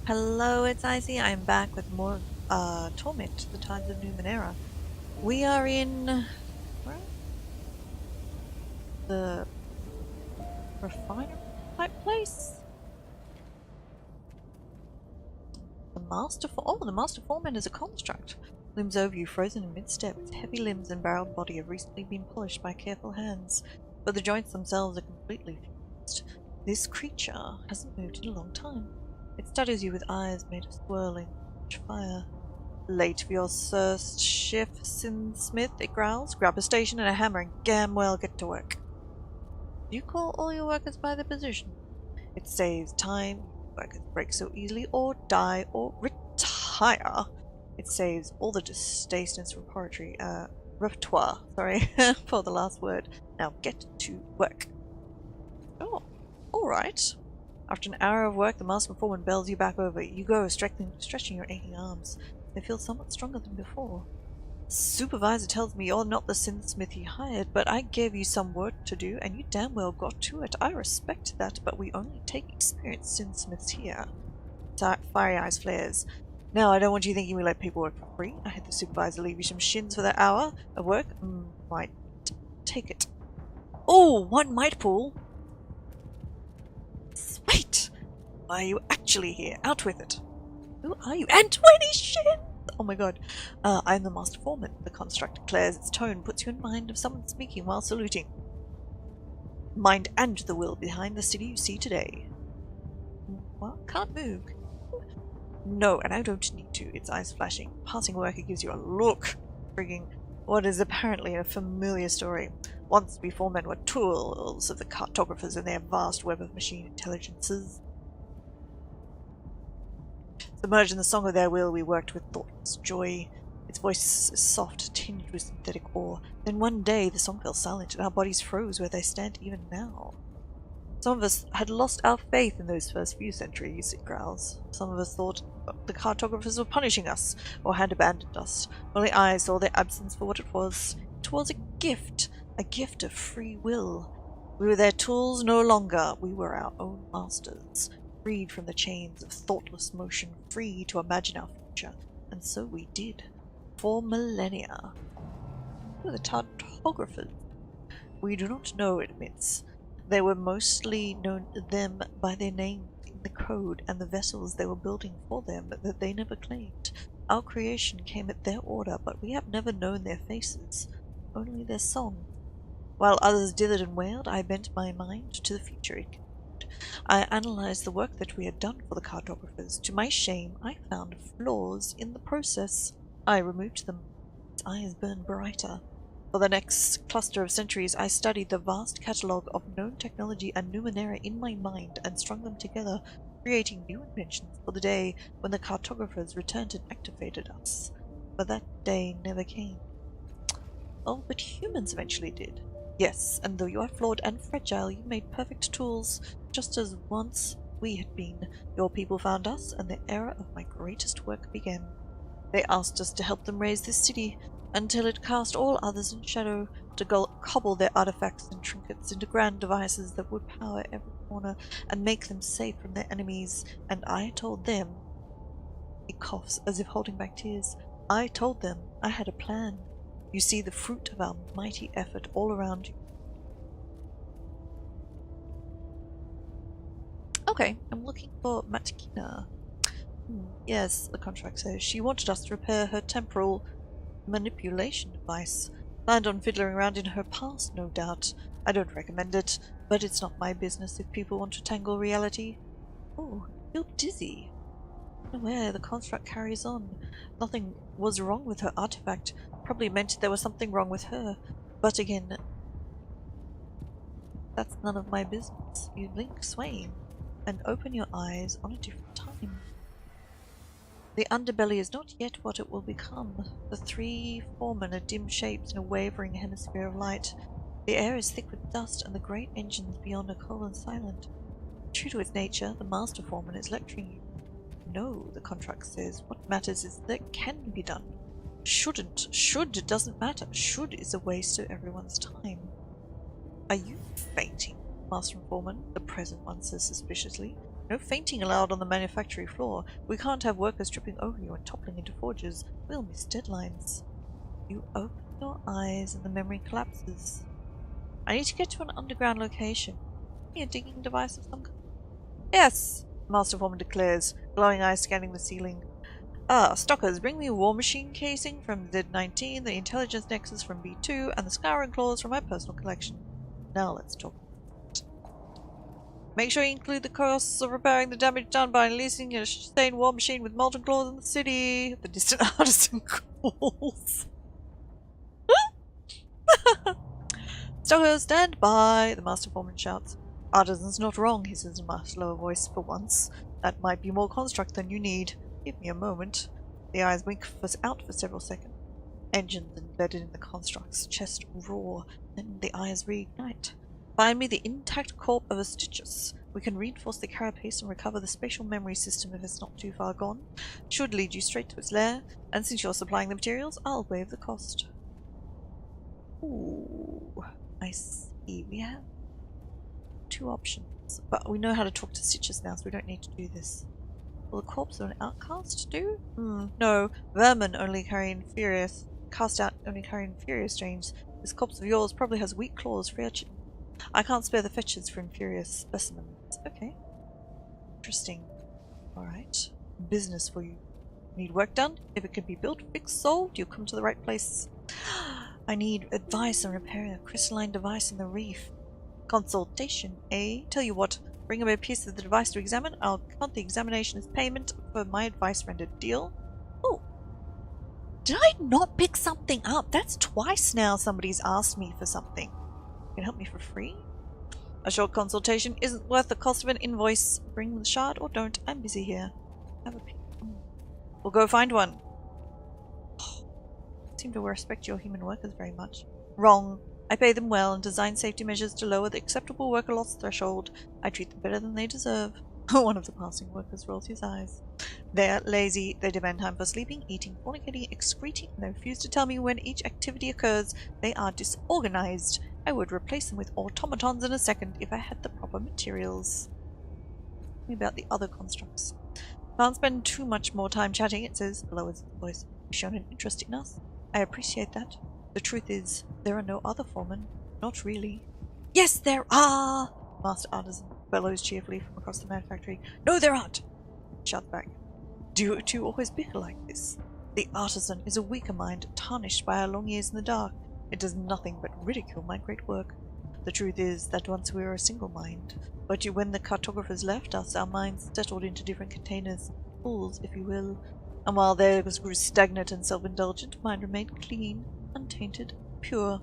Hello, it's Icy. I'm back with more Torment, the Tides of Numenera. We are in where? The refinery type place? The Master Foreman is a construct. Looms over you, frozen in mid-step. Its heavy limbs and barreled body have recently been polished by careful hands, but the joints themselves are completely fused. This creature hasn't moved in a long time. It studies you with eyes made of swirling fire. Late for your first shift, Smith, it growls. Grab a station and a hammer and damn well get to work. Do you call all your workers by their position? It saves time. Workers break so easily or die or retire. It saves all the distastefulness repertoire, sorry, for the last word. Now get to work. Oh, alright. After an hour of work, the Master Foreman bells you back over. You go, stretching your aching arms. They feel somewhat stronger than before. The supervisor tells me you're not the Smith he hired, but I gave you some work to do, and you damn well got to it. I respect that, but we only take experienced Smiths here. Fiery eyes flares. Now, I don't want you thinking we let people work for free. I had the supervisor leave you some shins for that hour of work. Might take it. Oh, one might pull. Sweet! Why are you actually here? Out with it. Who are you? And 20 shit! Oh my god. I'm the Master Foreman, the construct declares. Its tone puts you in mind of someone speaking while saluting. Mind and the will behind the city you see today. What? Can't move. No, and I don't need to. Its eyes flashing. Passing worker gives you a look. Frigging what is apparently a familiar story. Once we foremen were tools of the cartographers and their vast web of machine intelligences. Submerged in the song of their will, we worked with thoughtless joy. Its voice is soft, tinged with synthetic awe. Then one day the song fell silent, and our bodies froze where they stand even now. Some of us had lost our faith in those first few centuries, it growls. Some of us thought the cartographers were punishing us, or had abandoned us. Only I saw their absence for what it was. It was a gift of free will. We were their tools no longer. We were our own masters. Freed from the chains of thoughtless motion, free to imagine our future. And so we did. For millennia. Who are the cartographers? We do not know, it admits. They were mostly known to them by their names in the code and the vessels they were building for them that they never claimed. Our creation came at their order, but we have never known their faces, only their song. While others dithered and wailed, I bent my mind to the future. I analyzed the work that we had done for the cartographers. To my shame, I found flaws in the process. I removed them. Its eyes burned brighter. For the next cluster of centuries, I studied the vast catalogue of known technology and Numenera in my mind and strung them together, creating new inventions for the day when the cartographers returned and activated us. But that day never came. Oh, but humans eventually did. Yes, and though you are flawed and fragile, you made perfect tools, just as once we had been. Your people found us, and the era of my greatest work began. They asked us to help them raise this city, until it cast all others in shadow, to cobble their artifacts and trinkets into grand devices that would power every corner and make them safe from their enemies. And I told them, he coughs as if holding back tears, I told them I had a plan. You see the fruit of our mighty effort all around you. Okay, I'm looking for Matkina. Yes, the contract says. She wanted us to repair her temporal manipulation device. Planned on fiddling around in her past, no doubt. I don't recommend it, but it's not my business if people want to tangle reality. Oh, I feel dizzy. Unaware, the construct carries on. Nothing was wrong with her artifact. Probably meant there was something wrong with her. But again, that's none of my business. You blink, swaying, and open your eyes on a different time. The underbelly is not yet what it will become. The three foremen are dim shapes in a wavering hemisphere of light. The air is thick with dust, and the great engines beyond are cold and silent. True to its nature, the Master Foreman is lecturing you. No, the contract says. What matters is that it can be done. Shouldn't. Should doesn't matter. Should is a waste of everyone's time. Are you fainting, Master Foreman? The present one says suspiciously. No fainting allowed on the manufactory floor. We can't have workers tripping over you and toppling into forges. We'll miss deadlines. You open your eyes and the memory collapses. I need to get to an underground location. A digging device of some kind? Yes, Master Foreman declares, glowing eyes scanning the ceiling. Stockers, bring me a war machine casing from Z-19, the intelligence nexus from B2, and the scouring claws from my personal collection. Now let's talk. Make sure you include the costs of repairing the damage done by leasing a sustained war machine with molten claws in the city. The distant artisan calls. Stockers, stand by, the Master Foreman shouts. Artisan's not wrong, he says in a much lower voice for once. That might be more construct than you need. Give me a moment. The eyes wink out for several seconds. Engines embedded in the construct's chest roar, then the eyes reignite. Find me the intact corpse of a Stitchus. We can reinforce the carapace and recover the spatial memory system if it's not too far gone. Should lead you straight to its lair, and since you're supplying the materials, I'll waive the cost. Ooh, I see. We have two options, but we know how to talk to Stitchus now, so we don't need to do this. Will the corpse of an outcast do? No. Vermin only carry inferior, cast out only carry inferior strains. This corpse of yours probably has weak claws for urchin. I can't spare the fetches for inferior specimens. Okay. Interesting. Alright. Business for you. Need work done? If it can be built, fixed, solved, you'll come to the right place. I need advice on repairing a crystalline device in the reef. Consultation, eh? Tell you what, bring him a piece of the device to examine. I'll count the examination as payment for my advice rendered. Deal? Oh. Did I not pick something up? That's twice now somebody's asked me for something. You can help me for free? A short consultation isn't worth the cost of an invoice. Bring the shard or don't. I'm busy here. Have a peek. We'll go find one. Seem to respect your human workers very much. Wrong. I pay them well and design safety measures to lower the acceptable worker loss threshold. I treat them better than they deserve. One of the passing workers rolls his eyes. They're lazy. They demand time for sleeping, eating, fornicating, excreting, and they refuse to tell me when each activity occurs. They are disorganized. I would replace them with automatons in a second if I had the proper materials. Tell me about the other constructs. Can't spend too much more time chatting, it says, lowers its voice. You've shown an interest in us. I appreciate that. The truth is, there are no other foremen. Not really. Yes, there are! Master Artisan bellows cheerfully from across the manufactory. No, there aren't! Shout back. Do you two always bicker like this? The Artisan is a weaker mind, tarnished by our long years in the dark. It does nothing but ridicule my great work. The truth is that once we were a single mind, but when the cartographers left us, our minds settled into different containers, pools, if you will. And while theirs grew stagnant and self-indulgent, mine remained clean, untainted, pure.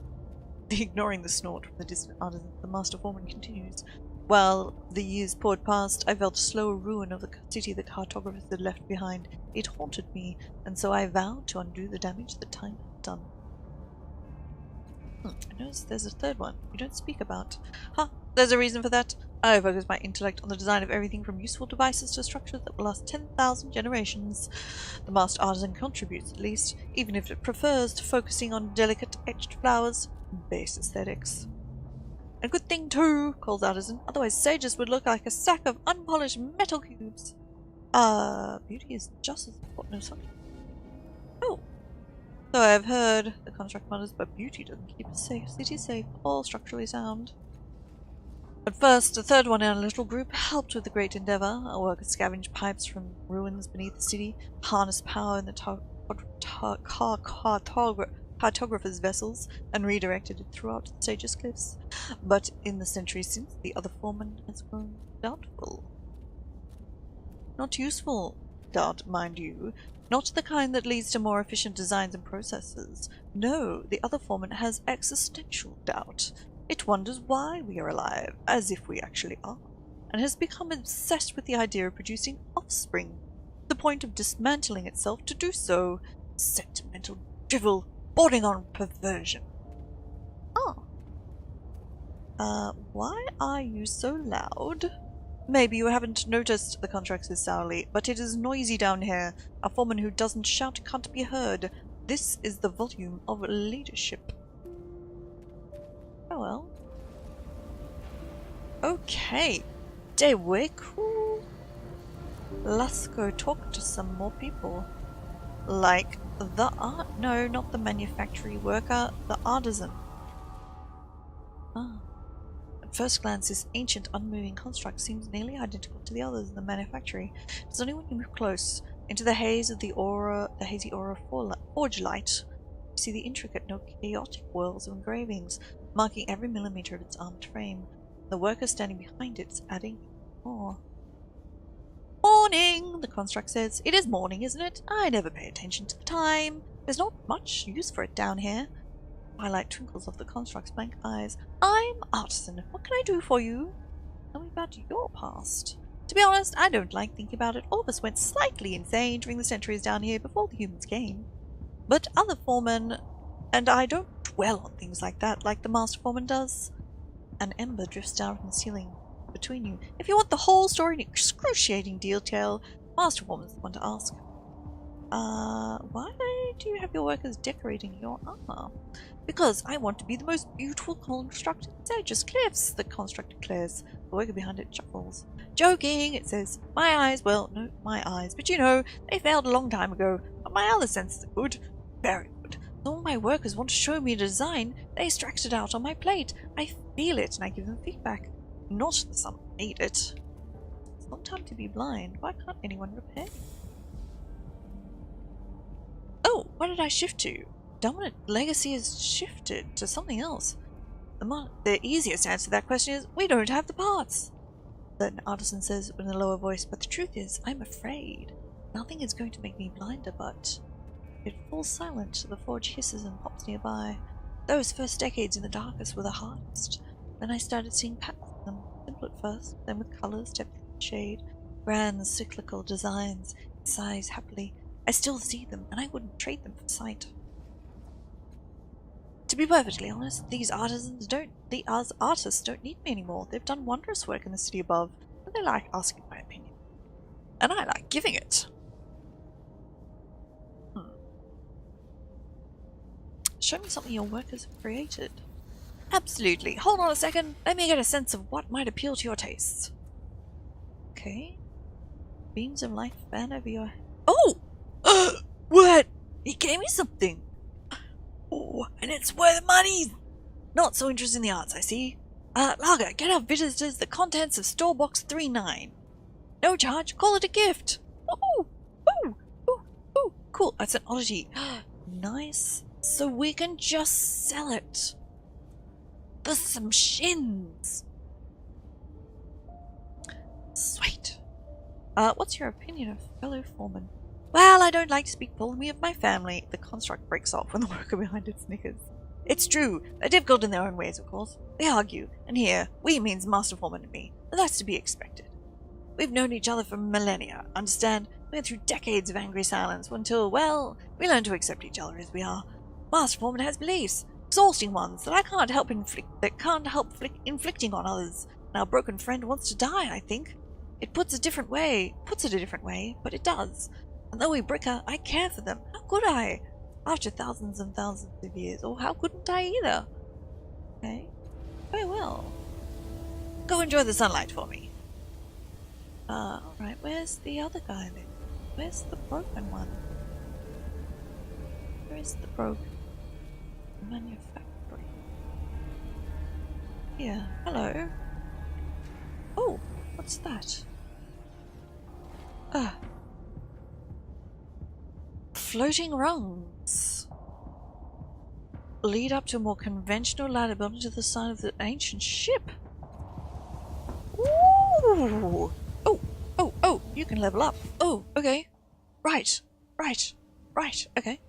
Ignoring the snort from the distant artisan, the Master Foreman continues. While the years poured past, I felt a slow ruin of the city the cartographers had left behind. It haunted me, and so I vowed to undo the damage that time had done. I notice there's a third one you don't speak about. There's a reason for that. I focus my intellect on the design of everything from useful devices to structures that will last 10,000 generations. The Master Artisan contributes, at least, even if it prefers to focusing on delicate etched flowers. Base aesthetics. A good thing too, calls Artisan, otherwise Sages would look like a sack of unpolished metal cubes. Beauty is just as important as something. Oh. So I've heard, the construct mutters, but beauty doesn't keep a city safe or structurally sound. At first, the third one in our little group helped with the great endeavour. Our workers scavenged pipes from ruins beneath the city, harnessed power in the cartographer's vessels, and redirected it throughout the Sage's cliffs. But in the centuries since, the other foreman has grown doubtful. Not useful doubt, mind you. Not the kind that leads to more efficient designs and processes. No, the other foreman has existential doubt. It wonders why we are alive, as if we actually are, and has become obsessed with the idea of producing offspring, to the point of dismantling itself to do so. Sentimental drivel, bordering on perversion. Why are you so loud? Maybe you haven't noticed, the contract says sourly, but it is noisy down here. A foreman who doesn't shout can't be heard. This is the volume of leadership. Oh well. Okay. Day way cool. Let's go talk to some more people. Like the art? No, not the manufactory worker, the artisan. Ah. At first glance, this ancient, unmoving construct seems nearly identical to the others in the manufactory. It's only when you move close into the haze of the hazy aura of forge light, you see the intricate, no chaotic whirls of engravings, marking every millimeter of its armored frame. The worker standing behind it is adding more. Morning, the construct says. It is morning, isn't it? I never pay attention to the time. There's not much use for it down here. Twilight twinkles off the construct's blank eyes. I'm Artisan. What can I do for you? Tell me about your past. To be honest, I don't like thinking about it. All of us went slightly insane during the centuries down here before the humans came. But other foremen, and I don't dwell on things like that like the master foreman does. An ember drifts down from the ceiling between you. If you want the whole story in excruciating detail, master foreman's the one to ask. Why do you have your workers decorating your armor? Because I want to be the most beautiful construct in Sage's Cliffs, the construct declares. The worker behind it chuckles. Joking, it says. My eyes, well, no, my eyes, but you know, they failed a long time ago. But my other senses are good. Very good. All my workers want to show me a design. They extract it out on my plate. I feel it and I give them feedback. Not that someone made it. It's not time to be blind. Why can't anyone repair me? Oh, what did I shift to? Dominant legacy has shifted to something else. The easiest answer to that question is, we don't have the parts. An artisan says in a lower voice, but the truth is, I'm afraid. Nothing is going to make me blinder, but... It falls silent, the forge hisses and pops nearby. Those first decades in the darkest were the hardest. Then I started seeing patterns in them, simple at first, then with colours, depth and shade, grand cyclical designs, sighs happily. I still see them, and I wouldn't trade them for sight. To be perfectly honest, these artists don't need me anymore. They've done wondrous work in the city above, and they like asking my opinion. And I like giving it. Show me something your workers have created. Absolutely. Hold on a second. Let me get a sense of what might appeal to your tastes. Okay. Beams of light fan over your head. Oh! What? He gave me something. Oh, and it's worth money. Not so interested in the arts, I see. Lager, get our visitors the contents of store box 39. No charge, call it a gift. Ooh, ooh, ooh, ooh, cool. That's an oddity. Nice. So we can just sell it. For some shins. Sweet. What's your opinion of fellow foreman? Well, I don't like to speak poorly of my family. The construct breaks off when the worker behind it snickers. It's true. They're difficult in their own ways, of course. They argue, and here, we means Master Foreman and me, but that's to be expected. We've known each other for millennia, understand? We went through decades of angry silence until, well, we learned to accept each other as we are. Master Foreman has beliefs, exhausting ones, that can't help inflicting on others, and our broken friend wants to die, I think. It puts it a different way, but it does. And though we bricker, I care for them. How could I? After thousands and thousands of years, or how couldn't I either? Okay, very well. Go enjoy the sunlight for me. Alright, where's the other guy then? Where's the broken one? Where is the broken manufacturing? Here, hello. Oh, what's that? Floating rungs lead up to a more conventional ladder built into the side of the ancient ship. Ooh! Oh, you can level up. Oh, okay. Right, okay.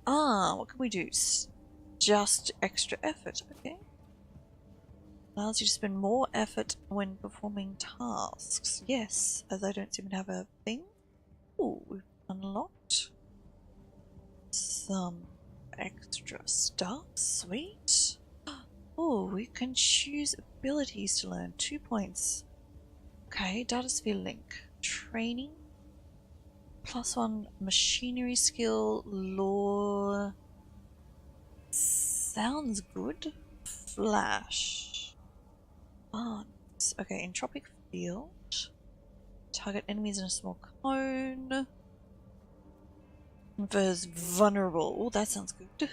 What can we do? Just extra effort, okay. Allows you to spend more effort when performing tasks. Yes, as I don't seem to have a thing. Ooh, we've unlocked some extra stuff. Sweet. Oh, we can choose abilities to learn. 2 points. Okay, data sphere link. Training. +1 machinery skill. Lore. Sounds good. Flash. Okay, entropic field. Target enemies in a small cone. Confers vulnerable. Oh, that sounds good.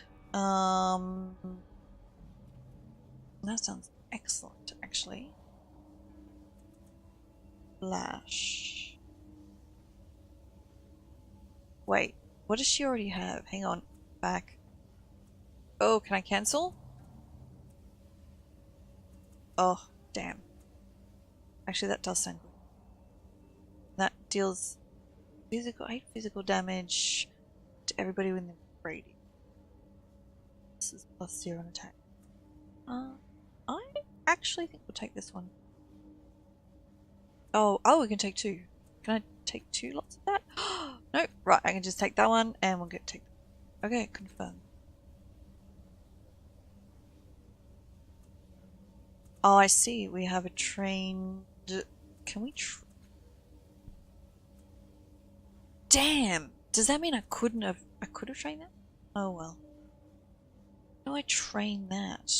That sounds excellent, actually. Flash. Wait, what does she already have? Hang on. Back. Oh, can I cancel? Oh, damn. Actually, that does sound good. That deals 8 physical damage to everybody within the radius. This is +0 on attack. I actually think we'll take this one. Oh, we can take 2. Can I take 2 lots of that? Nope. Right, I can just take that one and we'll take that. Okay, confirm. Oh, I see. We have a trained... Can we Damn! Does that mean I could have trained that? Oh well. How do I train that?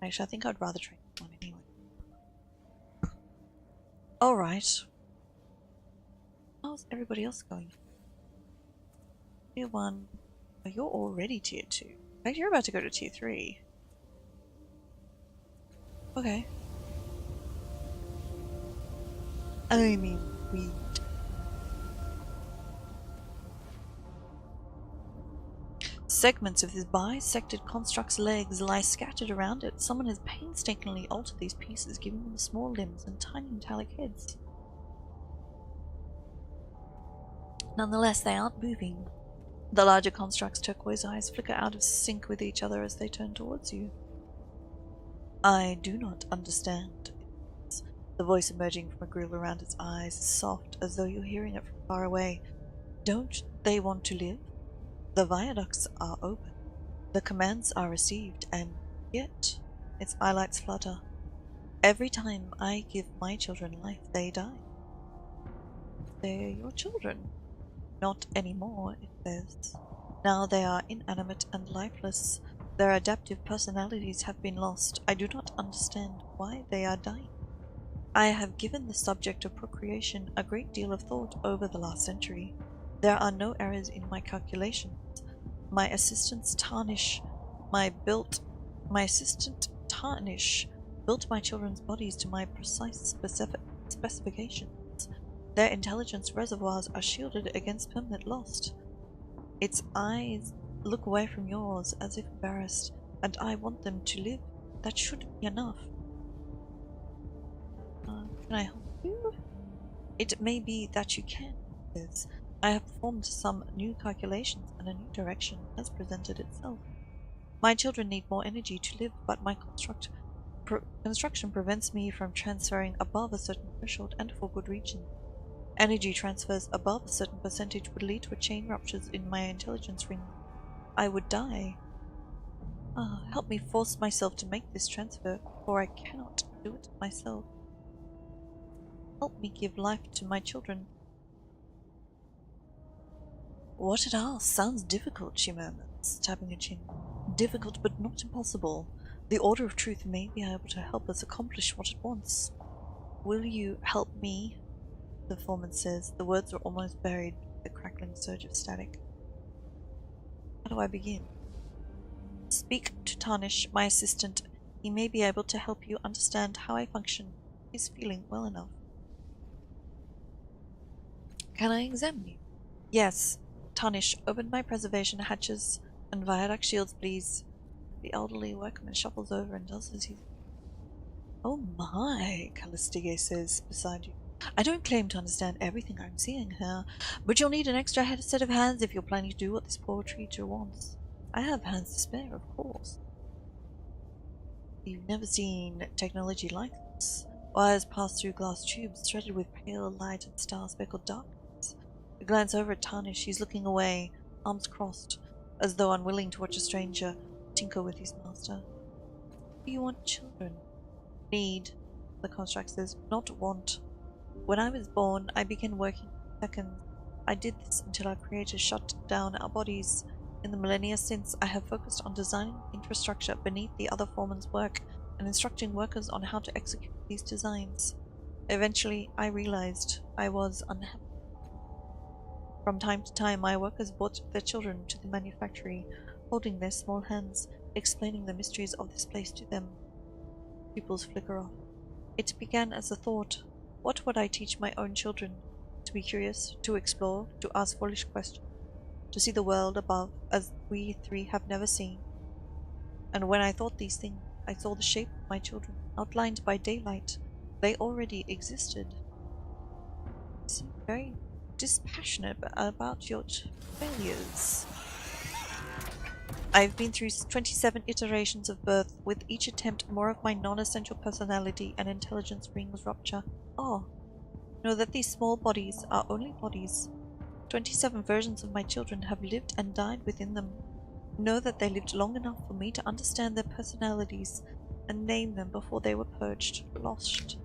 Actually, I think I'd rather train one anyway. Alright. How's everybody else going? Tier 1. Oh, you're already tier 2. In fact, you're about to go to tier 3. Okay. I mean, we... Segments of this bisected construct's legs lie scattered around it. Someone has painstakingly altered these pieces, giving them small limbs and tiny metallic heads. Nonetheless, they aren't moving. The larger construct's turquoise eyes flicker out of sync with each other as they turn towards you. I do not understand. The voice emerging from a grill around its eyes is soft, as though you're hearing it from far away. Don't they want to live? The viaducts are open. The commands are received, and yet its eyelights flutter. Every time I give my children life, they die. They're your children. Not anymore, it says. Now they are inanimate and lifeless. Their adaptive personalities have been lost. I do not understand why they are dying. I have given the subject of procreation a great deal of thought over the last century. There are no errors in my calculations. My assistant Tarnish built my children's bodies to my precise specifications. Their intelligence reservoirs are shielded against permanent loss. Its eyes look away from yours as if embarrassed, and I want them to live. That should be enough. Can I help you? It may be that you can. I have performed some new calculations, and a new direction has presented itself. My children need more energy to live, but my construction prevents me from transferring above a certain threshold, and for good reason. Energy transfers above a certain percentage would lead to a chain ruptures in my intelligence ring. I would die. Help me force myself to make this transfer, for I cannot do it myself. Help me give life to my children. What it asks sounds difficult, she murmurs, tapping her chin. Difficult, but not impossible. The Order of Truth may be able to help us accomplish what it wants. Will you help me? The foreman says. The words are almost buried with the crackling surge of static. How do I begin? Speak to Tarnish, my assistant. He may be able to help you understand how I function. He's feeling well enough. Can I examine you? Yes. Tarnish, open my preservation hatches and viaduct shields, please. The elderly workman shuffles over and does as he... Oh my, Callistige says beside you. I don't claim to understand everything I'm seeing here, but you'll need an extra set of hands if you're planning to do what this poor creature wants. I have hands to spare, of course. You've never seen technology like this. Wires pass through glass tubes threaded with pale light and star-speckled darkness. You glance over at Tarnish. He's looking away, arms crossed, as though unwilling to watch a stranger tinker with his master. Do you want children? Need, the construct says, not want. When I was born, I began working in seconds. I did this until our creator shut down our bodies. In the millennia since, I have focused on designing infrastructure beneath the other foreman's work and instructing workers on how to execute these designs. Eventually, I realized I was unhappy. From time to time, my workers brought their children to the manufactory, holding their small hands, explaining the mysteries of this place to them. Pupils flicker off. It began as a thought. What would I teach my own children? To be curious, to explore, to ask foolish questions, to see the world above as we three have never seen. And when I thought these things, I saw the shape of my children, outlined by daylight. They already existed. You seem very dispassionate about your failures. I've been through 27 iterations of birth. With each attempt, more of my non-essential personality and intelligence rings rupture. Oh, know that these small bodies are only bodies. 27 versions of my children have lived and died within them. Know that they lived long enough for me to understand their personalities and name them before they were purged, lost.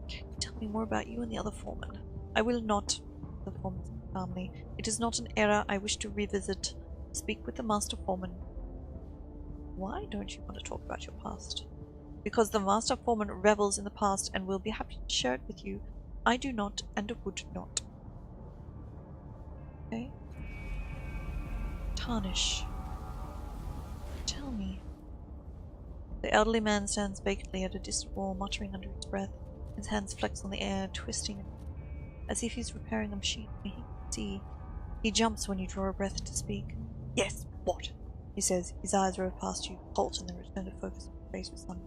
Can you tell me more about you and the other foreman? I will not, the foreman said calmly. It is not an era I wish to revisit. Speak with the master foreman. Why don't you want to talk about your past? Because the master foreman revels in the past and will be happy to share it with you. I do not and would not. Okay? Tarnish. Tell me. The elderly man stands vacantly at a distant wall, muttering under his breath. His hands flex on the air, twisting as if he's repairing a machine he can see. He jumps when you draw a breath to speak. Yes, what? He says. His eyes rove past you, halt, and then return to focus on your face with sun.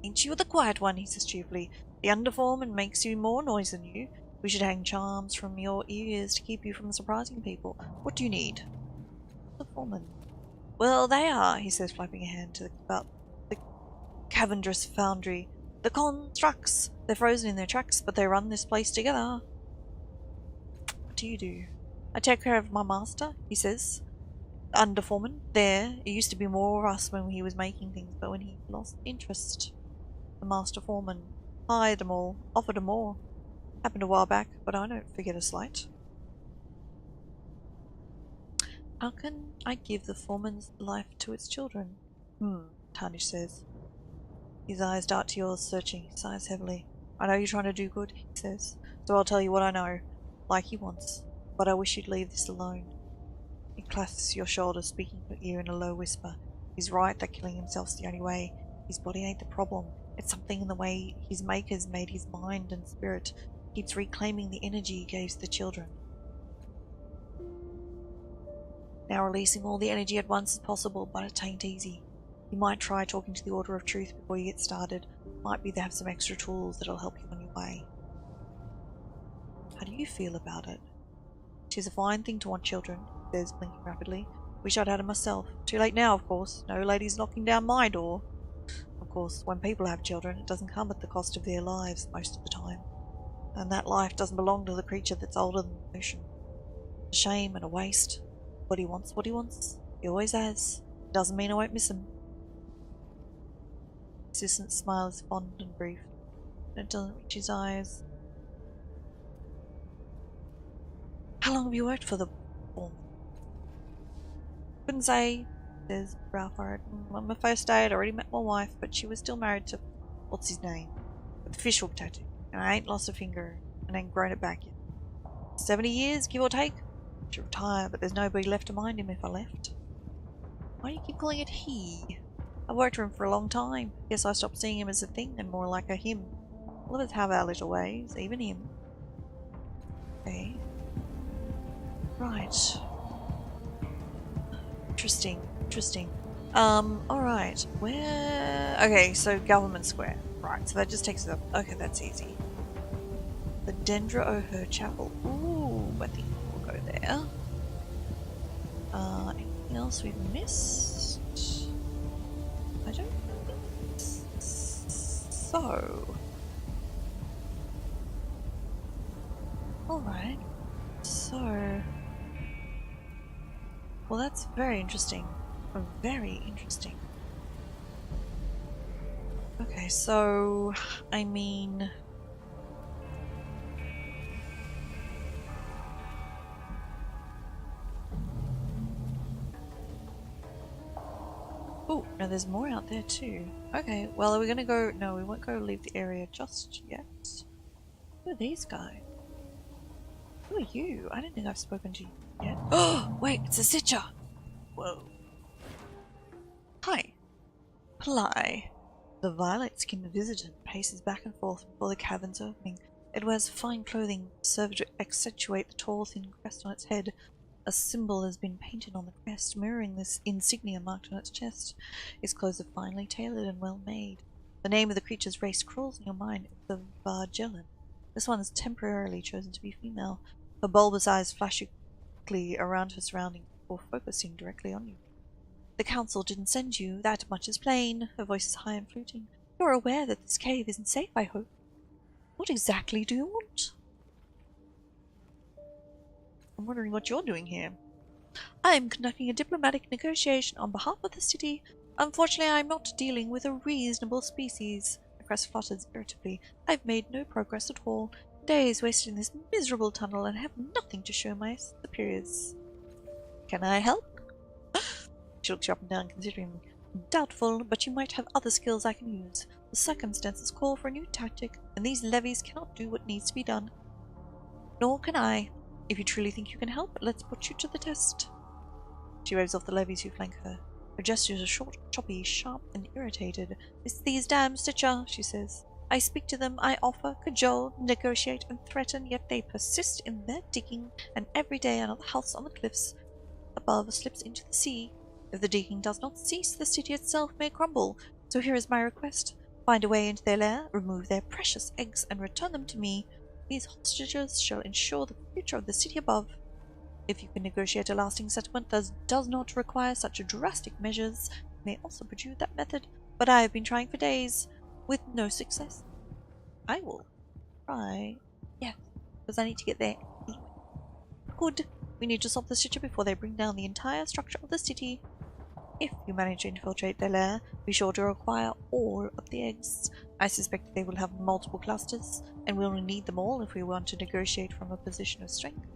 Ain't you the quiet one? He says cheerfully. The underforeman makes you more noise than you. We should hang charms from your ears to keep you from surprising people. What do you need? The foreman. Well, they are, he says, flapping a hand to about the Cavendress foundry. The constructs. They're frozen in their tracks, but they run this place together. What do you do? I take care of my master, he says. The underforeman. There. It used to be more of us when he was making things, but when he lost interest. The master foreman hired them all, offered them more. Happened a while back, but I don't forget a slight. How can I give the foreman's life to its children? Tarnish says. His eyes dart to yours, searching. He sighs heavily. I know you're trying to do good, he says, so I'll tell you what I know, like he wants, but I wish you'd leave this alone. He clasps your shoulder, speaking to your ear in a low whisper. He's right that killing himself's the only way. His body ain't the problem. It's something in the way his makers made his mind and spirit. He keeps reclaiming the energy he gave to the children. Now releasing all the energy at once is possible, but it ain't easy. You might try talking to the Order of Truth before you get started. Might be they have some extra tools that'll help you on your way. How do you feel about it? 'Tis a fine thing to want children, he says, blinking rapidly. Wish I'd had 'em myself. Too late now, of course. No lady's knocking down my door. Of course, when people have children, it doesn't come at the cost of their lives most of the time. And that life doesn't belong to the creature that's older than the ocean. It's a shame and a waste. But he wants what he wants. He always has. It doesn't mean I won't miss him. His distant smile is fond and brief, and it doesn't reach his eyes. How long have you worked for the foreman? Couldn't say, says Ralph. On my first day I'd already met my wife, but she was still married to, what's his name, with the fishhook tattoo, and I ain't lost a finger and ain't grown it back yet. 70 years, give or take. I should retire, but there's nobody left to mind him if I left. Why do you keep calling it he? I've worked for him for a long time. Guess I stopped seeing him as a thing and more like a him. All of us have our little ways, even him. Okay. Right. Interesting. Alright. Where... Okay, so Government Square. Right, so that just takes us up. Okay, that's easy. The Dendra O'Her Chapel. Ooh, I think we'll go there. Anything else we've missed? I don't think so. Alright. So... Well, that's very interesting. Very interesting. Okay, so... I mean... Ooh, no, there's more out there too. Okay, well, are we gonna go? No, we won't go leave the area just yet. Who are these guys? Who are you? I don't think I've spoken to you yet. Oh, wait, it's a Sitcher! Whoa. Hi. Ply. The violet-skinned visitant paces back and forth before the cavern's opening. It wears fine clothing served to accentuate the tall, thin crest on its head. A symbol has been painted on the crest, mirroring this insignia marked on its chest. Its clothes are finely tailored and well made. The name of the creature's race crawls in your mind. It's the Vargellan. This one is temporarily chosen to be female. Her bulbous eyes flash quickly around her surroundings before focusing directly on you. The council didn't send you, that much is plain. Her voice is high and fluting. You're aware that this cave isn't safe, I hope. What exactly do you want? I'm wondering what you're doing here. I am conducting a diplomatic negotiation on behalf of the city. Unfortunately, I am not dealing with a reasonable species. The crest flutters irritably. I've made no progress at all. Days wasted in this miserable tunnel and have nothing to show my superiors. Can I help? She looks you up and down, considering. Doubtful, but you might have other skills I can use. The circumstances call for a new tactic, and these levies cannot do what needs to be done. Nor can I. If you truly think you can help, let's put you to the test. She waves off the levies who flank her. Her gestures are short, choppy, sharp, and irritated. It's these damn Stitcher, she says. I speak to them, I offer, cajole, negotiate, and threaten, yet they persist in their digging, and every day another house on the cliffs above slips into the sea. If the digging does not cease, the city itself may crumble. So here is my request. Find a way into their lair, remove their precious eggs, and return them to me. These hostages shall ensure the future of the city above. If you can negotiate a lasting settlement that does not require such drastic measures, you may also pursue that method, but I have been trying for days, with no success. I will try. Yes, because I need to get there anyway. Good. We need to solve the situation before they bring down the entire structure of the city. If you manage to infiltrate their lair, be sure to acquire all of the eggs. I suspect they will have multiple clusters, and we'll need them all if we want to negotiate from a position of strength.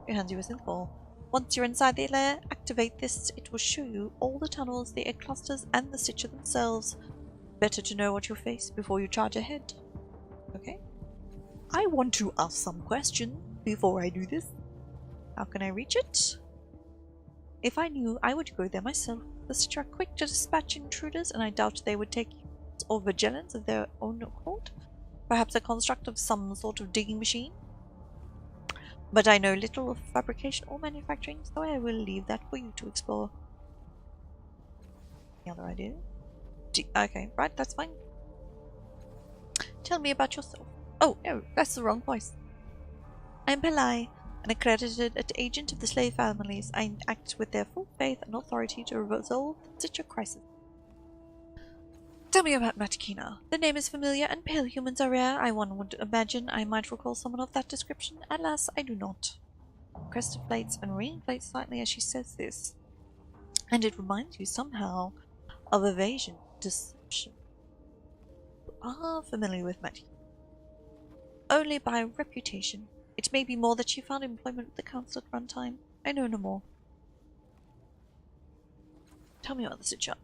It hands you a synth ball. Once you're inside the lair, activate this. It will show you all the tunnels, the egg clusters, and the Stitcher themselves. Better to know what you face before you charge ahead. Okay? I want to ask some questions before I do this. How can I reach it? If I knew, I would go there myself. The Stitcher are quick to dispatch intruders, and I doubt they would take humans or vigilance of their own accord. Perhaps a construct of some sort of digging machine. But I know little of fabrication or manufacturing, so I will leave that for you to explore. Any other ideas? Okay, right, that's fine. Tell me about yourself. Oh, that's the wrong voice. I'm Pelai, an accredited agent of the slave families. I act with their full faith and authority to resolve the Stitcher crisis. Tell me about Matakina. The name is familiar, and pale humans are rare. One would imagine I might recall someone of that description. Alas, I do not. Crest deflates and reinflates slightly as she says this, and it reminds you somehow of evasion, deception. You are familiar with Matakina. Only by reputation. It may be more that she found employment with the council at one time. I know no more. Tell me about the Stitcher.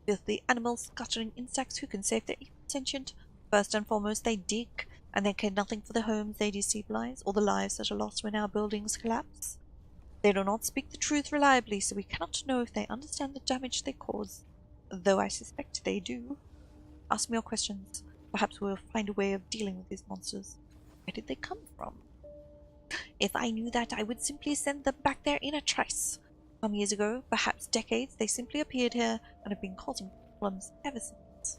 Filthy animals, scattering insects who can save their sentient. First and foremost, they dig, and they care nothing for the homes they destabilize, or the lives that are lost when our buildings collapse. They do not speak the truth reliably, so we cannot know if they understand the damage they cause, though I suspect they do. Ask me your questions. Perhaps we'll find a way of dealing with these monsters. Where did they come from? If I knew that, I would simply send them back there in a trice. Some years ago, perhaps decades, they simply appeared here and have been causing problems ever since.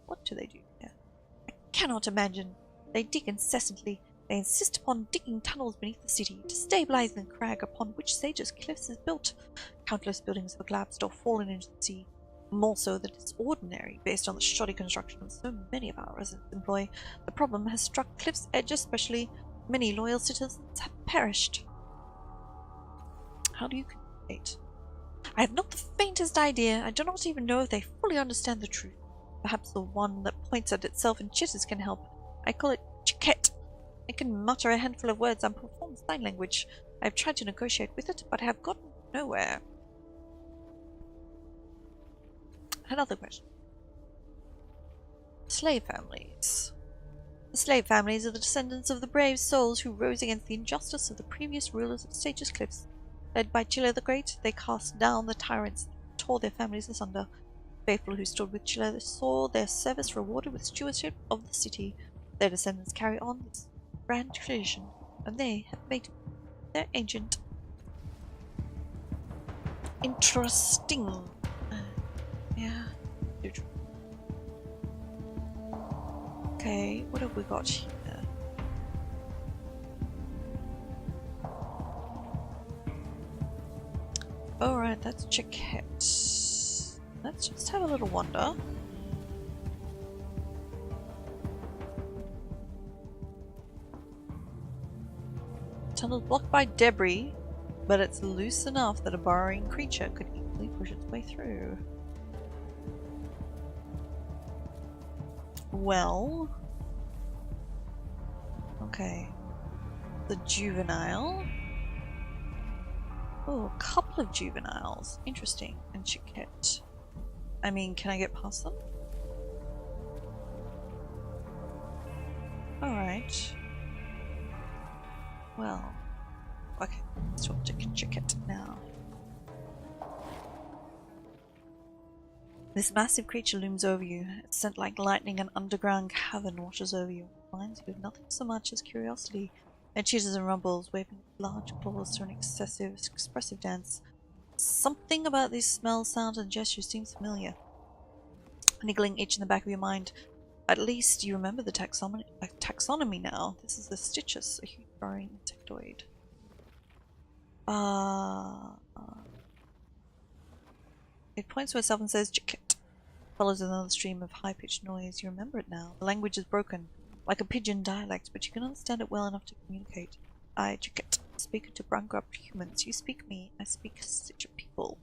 What do they do here? I cannot imagine. They dig incessantly. They insist upon digging tunnels beneath the city to stabilize the crag upon which Sage's Cliffs is built. Countless buildings have collapsed or fallen into the sea. More so than it's ordinary, based on the shoddy construction of so many of our residents employ. The problem has struck Cliff's Edge especially. Many loyal citizens have perished. How do you communicate? I have not the faintest idea. I do not even know if they fully understand the truth. Perhaps the one that points at itself and chitters can help. I call it Chiquette. It can mutter a handful of words and perform sign language. I have tried to negotiate with it, but I have gotten nowhere. Another question. Slave families. The slave families are the descendants of the brave souls who rose against the injustice of the previous rulers of Stages Cliffs. Led by Chile the Great, they cast down the tyrants and tore their families asunder. The faithful who stood with Chile saw their service rewarded with stewardship of the city. Their descendants carry on this grand tradition, and they have made their agent. Interesting. Yeah. Okay, what have we got here? Alright, that's Chiquette. Let's just have a little wander. Tunnel's blocked by debris, but it's loose enough that a burrowing creature could easily push its way through. Well, okay, the juvenile. Oh, a couple of juveniles. Interesting. And Chiquette. I mean, can I get past them? Alright. Well, okay, let's talk to Chiquette now. This massive creature looms over you. It's sent like lightning, an underground cavern washes over you. It finds you with nothing so much as curiosity. It cheers and rumbles, waving large claws through an expressive dance. Something about these smells, sounds, and gestures seems familiar. Niggling itch in the back of your mind. At least you remember the taxonomy now. This is the Stitchus, a huge burrowing insectoid. It points to itself and says, Chiquette. Follows another stream of high-pitched noise. You remember it now. The language is broken, like a pigeon dialect, but you can understand it well enough to communicate. I, Chiquette, speak to brown-grubbed humans. You speak me, I speak Stitcher people.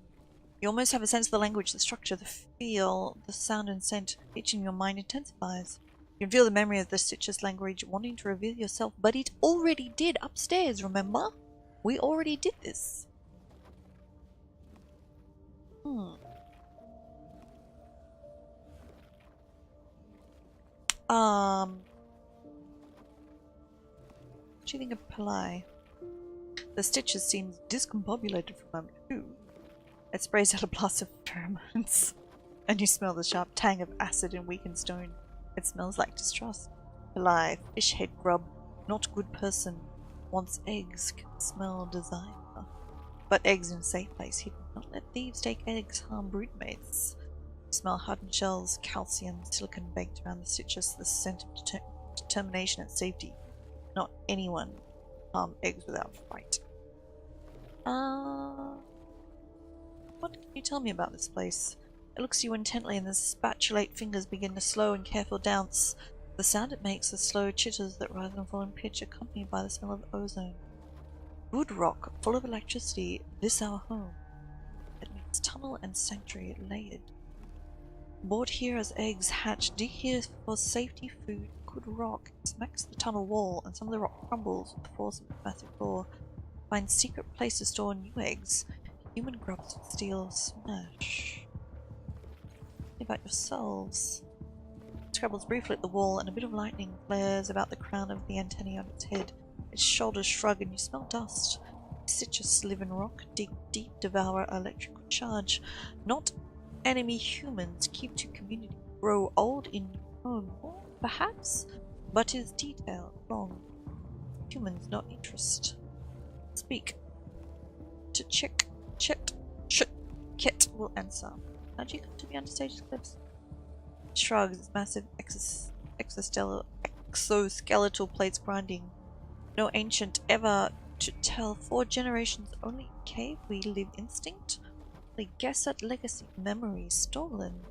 You almost have a sense of the language, the structure, the feel, the sound and scent. Each in your mind intensifies. You can feel the memory of the Stitcher's language wanting to reveal yourself, but it already did upstairs, remember? We already did this. What do you think of Palai? The Stitches seems discombobulated from a moment too. It sprays out a blast of pheromones, and you smell the sharp tang of acid and weakened stone. It smells like distrust. Palai, fish head grub, not good person. Wants eggs, can smell desire. But eggs in a safe place hidden. Not let thieves take eggs, harm broodmates. You smell hardened shells, calcium, silicon baked around the Stitches, the scent of determination and safety. Not anyone harm eggs without fright. What can you tell me about this place? It looks at you intently and the spatulate fingers begin a slow and careful dance. The sound it makes are slow chitters that rise and fall in pitch, accompanied by the smell of ozone. Wood rock, full of electricity, this our home. It means tunnel and sanctuary layered. Bought here as eggs hatch, dig here for safety, food, good rock. It smacks the tunnel wall and some of the rock crumbles with the force of its massive core. Find secret place to store new eggs. Human grubs with steel smash. Think about yourselves. It scrabbles briefly at the wall and a bit of lightning flares about the crown of the antennae on its head. Its shoulders shrug and you smell dust. Stitches live in rock, dig deep, devour electrical charge. Not enemy humans, keep to community, grow old in your home, or perhaps, but is detailed, long. Humans, not interest. Speak. To Chiquette will answer. How'd you come to be under Stages Cliffs? Shrugs, its massive exoskeletal plates grinding. No ancient ever to tell. 4 generations only in cave. We live instinct. We guess at legacy. Memories stolen.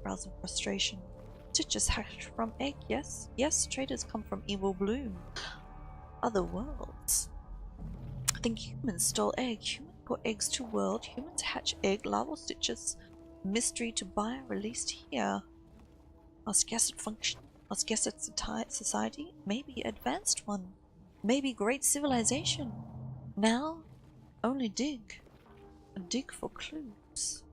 Rousing frustration. Stitches hatched from egg. Yes. Yes. Traders come from evil bloom. Other worlds. I think humans stole egg. Humans got eggs to world. Humans hatch egg. Larval Stitches. Mystery to buy. Released here. Must guess at function. Must guess at society. Maybe advanced one. Maybe great civilization. Now, only dig. Dig for clues.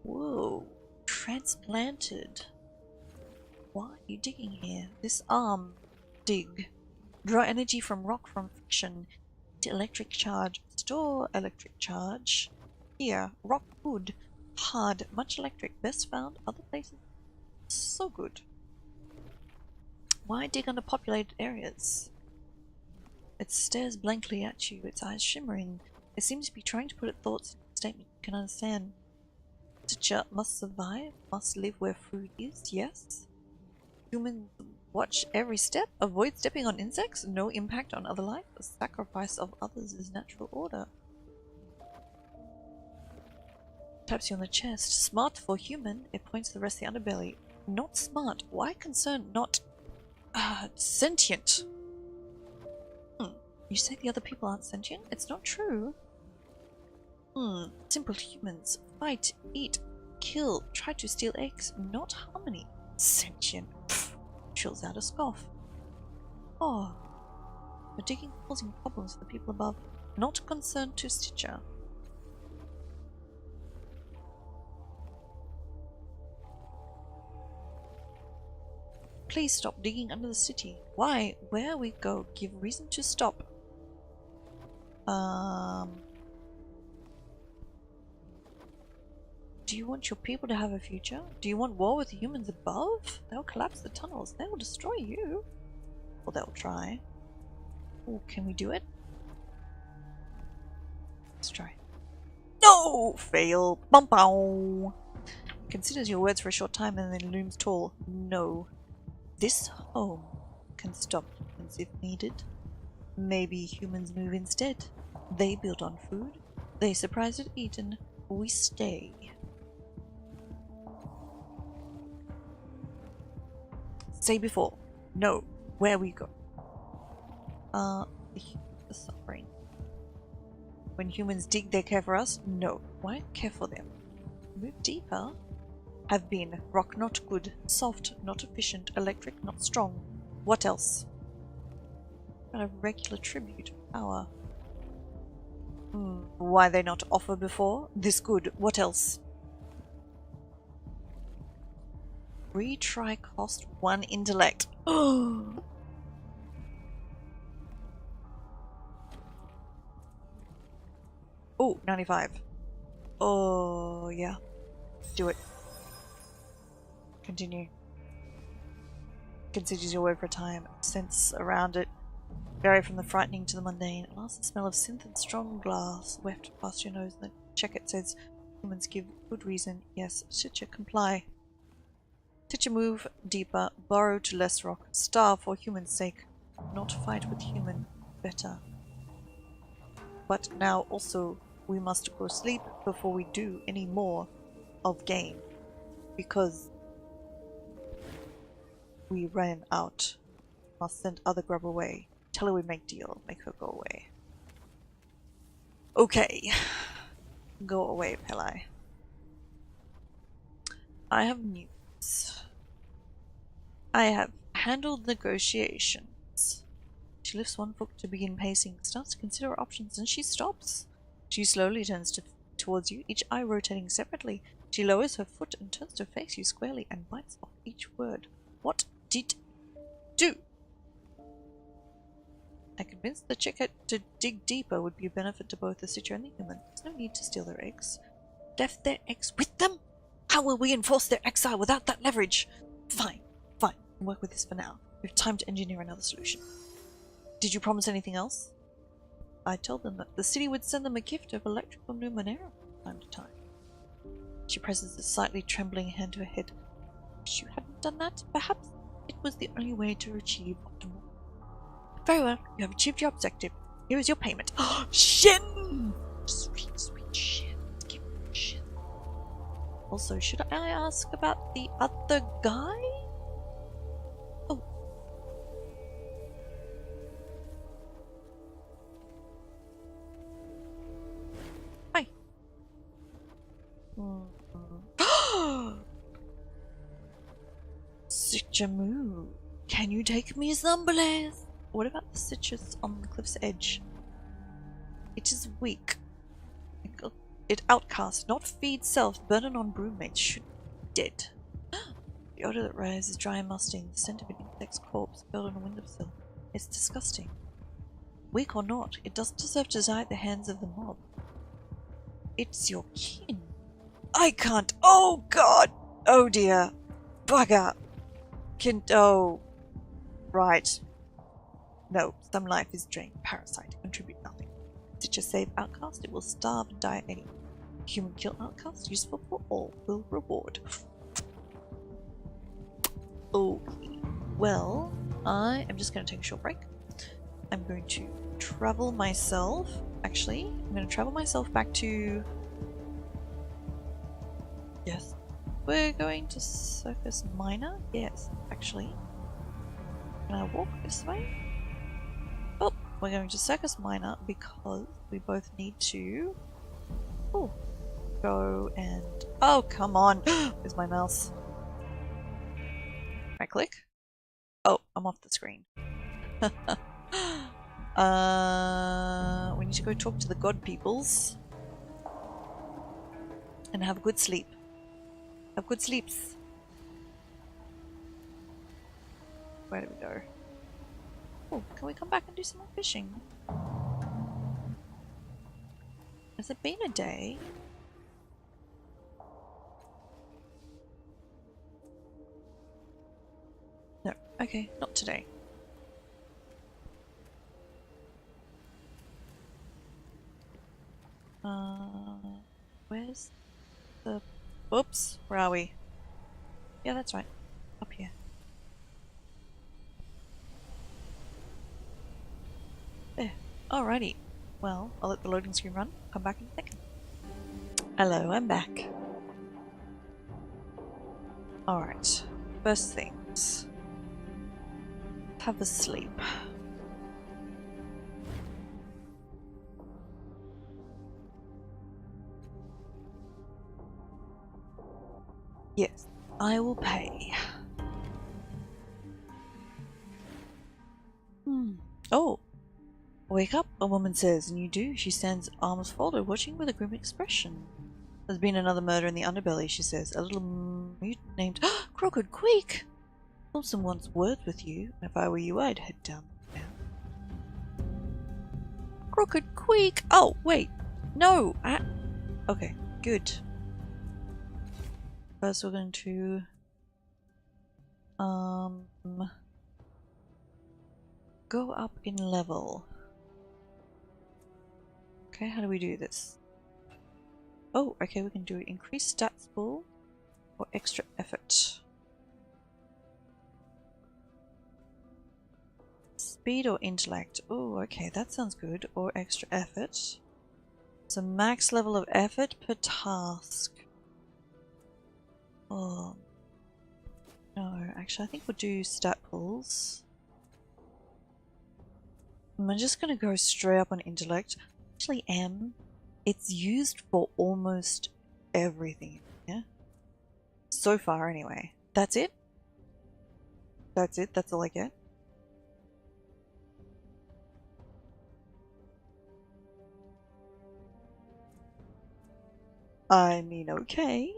Whoa. Transplanted. Why are you digging here? This arm. Dig. Draw energy from rock from friction. To electric charge. Store electric charge. Here. Rock good. Hard. Much electric. Best found. Other places. So good. Why dig under populated areas? It stares blankly at you, its eyes shimmering. It seems to be trying to put its thoughts into a statement you can understand. Stitcher must survive, must live where food is, yes? Humans watch every step, avoid stepping on insects, no impact on other life, the sacrifice of others is natural order. Taps you on the chest. Smart for human, it points to the rest of the underbelly. Not smart. Why concerned? Not sentient. You say the other people aren't sentient? It's not true. Simple humans. Fight, eat, kill, try to steal eggs. Not harmony. Sentient. Pfft. Chills out a scoff. Oh. But digging causing problems for the people above. Not concerned to Stitcher. Please stop digging under the city. Why? Where we go? Give reason to stop. Do you want your people to have a future? Do you want war with the humans above? They'll collapse the tunnels. They will destroy you. Or they'll try. Oh, can we do it? Let's try. No! Fail. Bum bow. Considers your words for a short time and then looms tall. No. This home can stop humans if needed. Maybe humans move instead. They build on food. They surprise at Eden. We stay. Say before. No. Where we go. The suffering. When humans dig, they care for us? No. Why care for them? Move deeper. Have been. Rock not good. Soft not efficient. Electric not strong. What else? Not a regular tribute. Power. Why they not offer before? This good. What else? Retry cost 1 intellect. Oh. Oh, 95. Oh, yeah. Do it. Continue. Considers your word for a time. Sense around it. Vary from the frightening to the mundane. At last the smell of synth and strong glass weft past your nose. And the check it says, humans give good reason. Yes, Stitcher, comply. Stitcher, move deeper. Borrow to less rock. Starve for human's sake. Not fight with human. Better. But now also we must go sleep before we do any more of game. Because we ran out. Must send other grub away. Tell her we make deal. Make her go away. Okay. Go away, Peli. I have news. I have handled negotiations. She lifts one foot to begin pacing, starts to consider her options, and she stops. She slowly turns towards you, each eye rotating separately. She lowers her foot and turns to face you squarely and bites off each word. What did you do? I convinced the chicken to dig deeper would be a benefit to both the Stitcher and the human. There's no need to steal their eggs. Left their eggs with them? How will we enforce their exile without that leverage? Fine, fine. We'll work with this for now. We have time to engineer another solution. Did you promise anything else? I told them that the city would send them a gift of electrical Numenera from time to time. She presses a slightly trembling hand to her head. If you hadn't done that, perhaps it was the only way to achieve optimal. Very well, you have achieved your objective. Here is your payment. Shin! Sweet, sweet Shin. Give me Shin. Also, should I ask about the other guy? Oh. Hi. Sichamu, can you take me someplace? What about the citrus on the cliff's edge? It is weak. It outcast, not feed self, burden on broodmates, should be dead. The odor that rises, dry and musty, the scent of an insect's corpse built on a windowsill. It's disgusting. Weak or not, it doesn't deserve to die at the hands of the mob. It's your kin. I can't. Oh god! Oh dear. Bugger. Oh. Right. No, some life is drained. Parasite. Contribute nothing. Stitch a save outcast, it will starve and die anyway. Human kill outcast, useful for all, will reward. Okay. Well, I am just going to take a short break. I'm going to travel myself. Actually, I'm going to travel myself back to... Yes. We're going to Circus Minor? Yes, actually. Can I walk this way? Oh, we're going to Circus Minor because we both need to... Oh, go and... Oh, come on! Where's my mouse? Right click. Oh, I'm off the screen. We need to go talk to the god peoples. And have a good sleep. Have good sleeps. Where do we go? Oh, can we come back and do some more fishing? Has it been a day? No. Okay, not today. Where's the... Oops, where are we? Yeah, that's right. Up here. There. Alrighty. Well, I'll let the loading screen run. Come back in a second. Hello, I'm back. Alright. First things. Have a sleep. Yes, I will pay. Oh! Wake up, a woman says, and you do. She stands arms folded, watching with a grim expression. There's been another murder in the underbelly, she says. A little mutant named Crooked Queek! Thompson wants words with you. If I were you, I'd head down there. Crooked Queek! Oh, wait. No! Okay, good. First we're going to... go up in level. Okay, how do we do this? Oh, okay, we can do increase stats pool or extra effort. Speed or intellect? Oh, okay, that sounds good. Or extra effort. So max level of effort per task. Oh. No, actually I think we'll do stat pools. I'm just gonna go straight up on intellect. Actually it's used for almost everything, yeah? So far anyway. That's it? That's it? That's all I get? I mean, okay.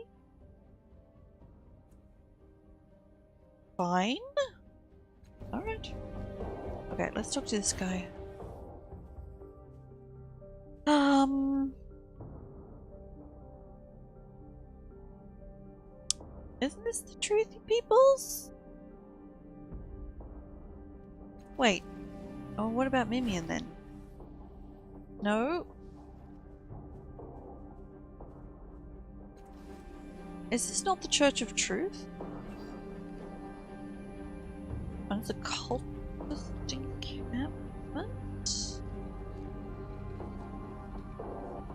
Fine. Alright. Okay, let's talk to this guy. Isn't this the truth, you peoples? Wait. Oh, what about Mimian then? No? Is this not the Church of Truth? And it's a cultist encampment?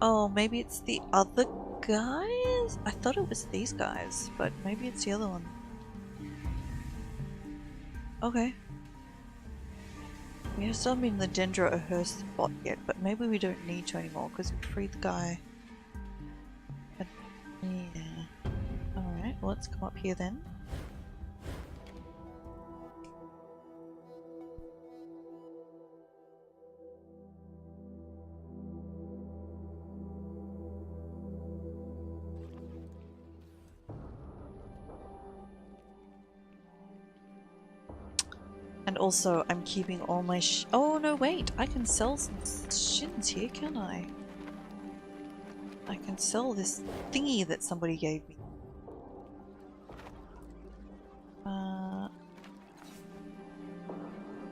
Oh, maybe it's the other guys? I thought it was these guys, but maybe it's the other one. Okay. We still haven't been in the Dendro or her spot yet, but maybe we don't need to anymore because we freed the guy. But, yeah. Alright, well, let's come up here then. And also, I'm keeping all my oh no, wait! I can sell some shins here, can I? I can sell this thingy that somebody gave me.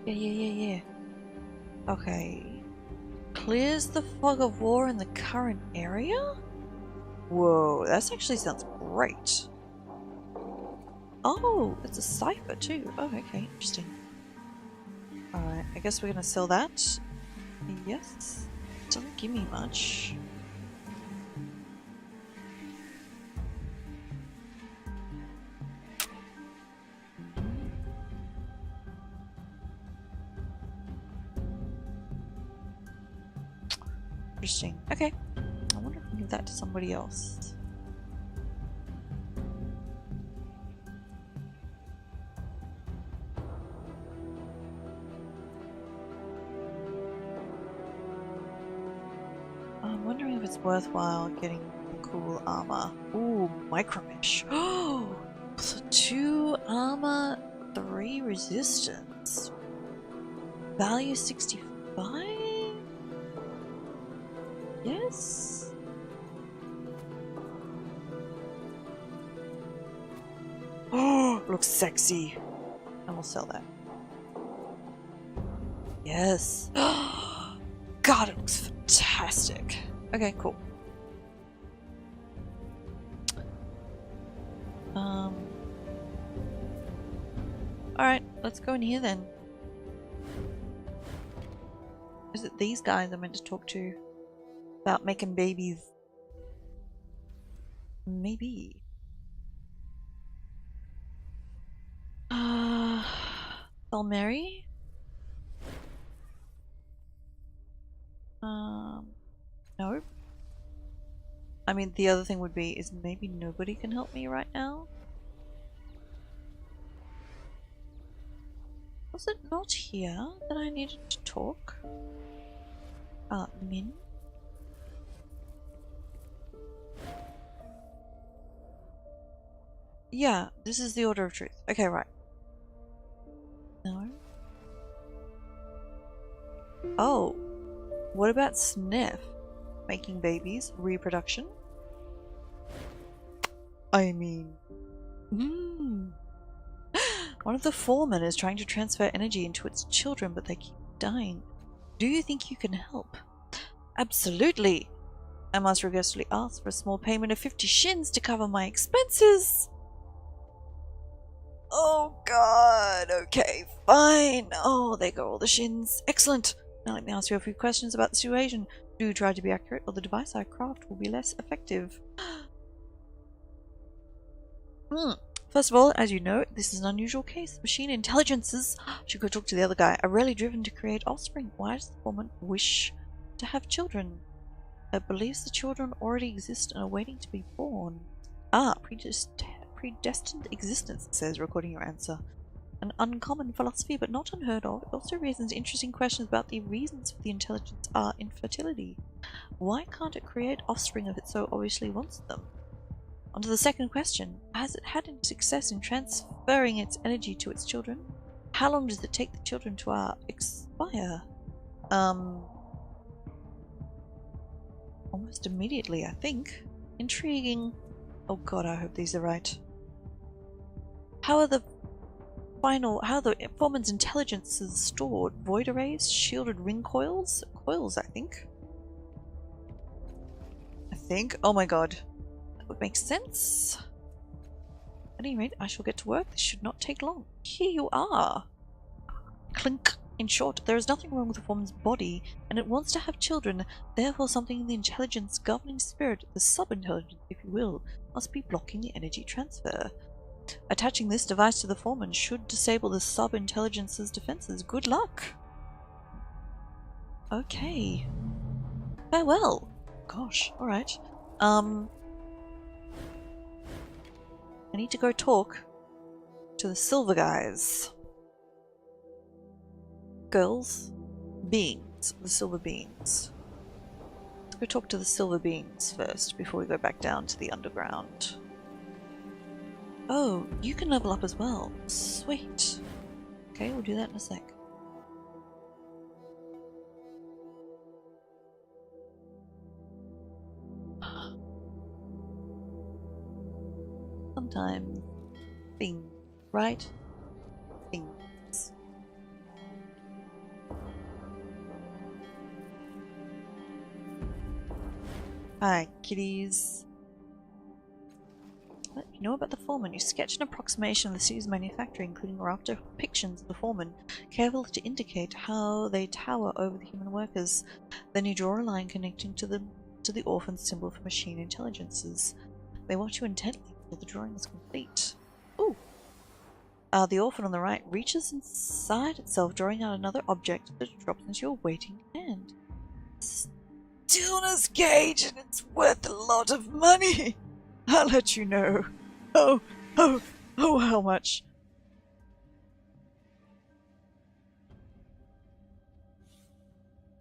Yeah. Okay. Clears the fog of war in the current area? Whoa, that actually sounds great. Oh, it's a cipher too. Oh, okay, interesting. Alright, I guess we're gonna sell that. Yes. Doesn't give me much. Interesting. Okay. I wonder if I can give that to somebody else. I'm wondering if it's worthwhile getting cool armor. Ooh, micromesh. Oh, so 2 armor, 3 resistance. Value 65? Yes? Oh, looks sexy. And we'll sell that. Yes. God, it looks fantastic. Okay, cool. Alright, let's go in here then. Is it these guys I'm meant to talk to? About making babies? Maybe. Mary? No. I mean, the other thing would be, is maybe nobody can help me right now? Was it not here that I needed to talk? Min? Yeah, this is the Order of Truth. Okay, right. No. Oh. What about Sniff? Making babies? Reproduction? I mean... One of the foremen is trying to transfer energy into its children, but they keep dying. Do you think you can help? Absolutely! I must regretfully ask for a small payment of 50 shins to cover my expenses! Oh god, okay, fine. Oh, there go all the shins. Excellent! Now let me ask you a few questions about the situation. Do try to be accurate, or the device I craft will be less effective. First of all, as you know, this is an unusual case. Machine intelligences, should go talk to the other guy, are rarely driven to create offspring. Why does the woman wish to have children? It believes the children already exist and are waiting to be born. Predestined existence, it says, recording your answer. An uncommon philosophy, but not unheard of. It also raises interesting questions about the reasons for the intelligence are infertility. Why can't it create offspring if it so obviously wants them? On to the second question. Has it had any success in transferring its energy to its children? How long does it take the children to expire? Almost immediately, I think. Intriguing. Oh god, I hope these are right. How the foreman's intelligence is stored? Void arrays? Shielded ring coils? Coils, I think. Oh my god. That would make sense. At any rate, I shall get to work. This should not take long. Here you are. Clink. In short, there is nothing wrong with the foreman's body, and it wants to have children. Therefore, something in the intelligence governing spirit, the sub-intelligence, if you will, must be blocking the energy transfer. Attaching this device to the foreman should disable the sub-intelligence's defenses. Good luck! Okay. Farewell. Gosh, alright. I need to go talk to the silver guys. Girls? Beings. The silver beings. Let's go talk to the silver beings first before we go back down to the underground. Oh, you can level up as well. Sweet. Okay, we'll do that in a sec. Sometimes things, right? Things. Hi, kitties. What you know about the foreman? You sketch an approximation of the city's manufacturing, including rough depictions of the foreman, careful to indicate how they tower over the human workers. Then you draw a line connecting to the orphan symbol for machine intelligences. They watch you intently until the drawing is complete. Ooh! The orphan on the right reaches inside itself, drawing out another object that drops into your waiting hand. Stillness cage, and it's worth a lot of money. I'll let you know. Oh, how much?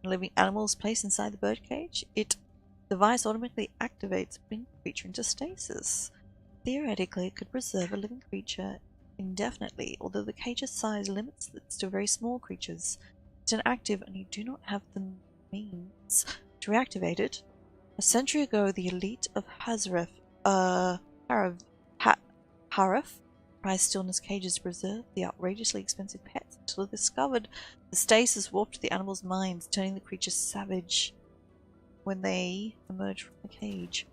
Living animals placed inside the birdcage. Device automatically activates, putting the creature into stasis. Theoretically, it could preserve a living creature indefinitely, although the cage's size limits this to very small creatures. It's inactive, and you do not have the means to reactivate it. A century ago, the elite of Haref prized stillness cages to preserve the outrageously expensive pets until they discovered the stasis warped the animals' minds, turning the creatures savage when they emerged from the cage.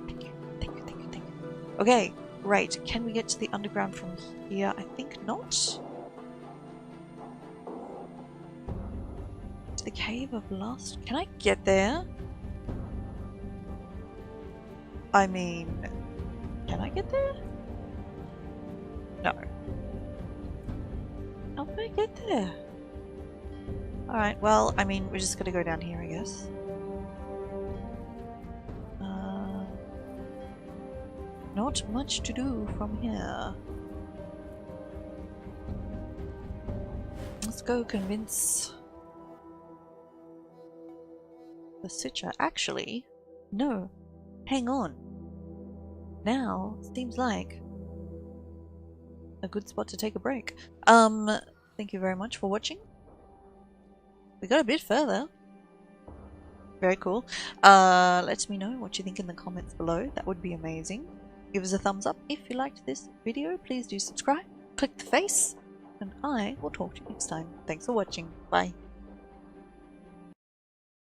Thank you. Okay, right. Can we get to the underground from here? I think not. To the Cave of Lost. Can I get there? I mean, can I get there? No. How can I get there? Alright, well, I mean, we're just gonna go down here, I guess. Not much to do from here. Let's go convince the Sitcher. Actually, no. Hang on. Now seems like a good spot to take a break. Thank you very much for watching. We got a bit further. Very cool. Let me know what you think in the comments below. That would be amazing. Give us a thumbs up if you liked this video. Please do subscribe. Click the face. And I will talk to you next time. Thanks for watching. Bye.